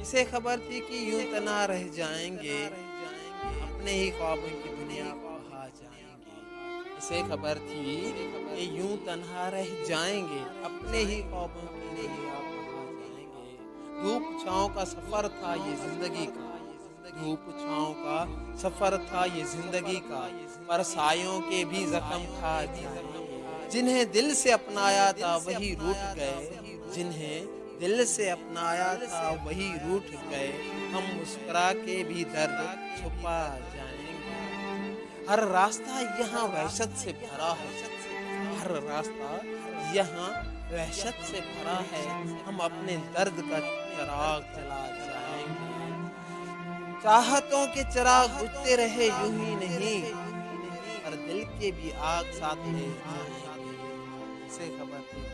इसे खबर थी कि यूं तना रह जाएंगे, अपने ही ख्वाबों की दुनिया को भा जाएंगे। इसे खबर थी कि यूं तन्हा रह जाएंगे, अपने ही ख्वाबों की दुनिया को भा जाएंगे। धूप छाँव का सफर था ये जिंदगी का, धूप छाँव का सफर था ये जिंदगी का, पर सायों के भी जख्म खा जाएंगे। जिन्हें दिल से अपनाया था वही रूठ गए, जिन्हें दिल से अपनाया था वही रूठ गए। हम मुस्कुरा के भी दर्द छुपा जाएंगे। हर रास्ता यहाँ वहशत से भरा है, हर रास्ता यहाँ वहशत से भरा है। हम अपने दर्द का चिराग जला जाएंगे। चाहतों के चिराग बुझते रहे यूं ही नहीं, पर दिल के भी आग साथ ले जाएंगे। इसे खबर थी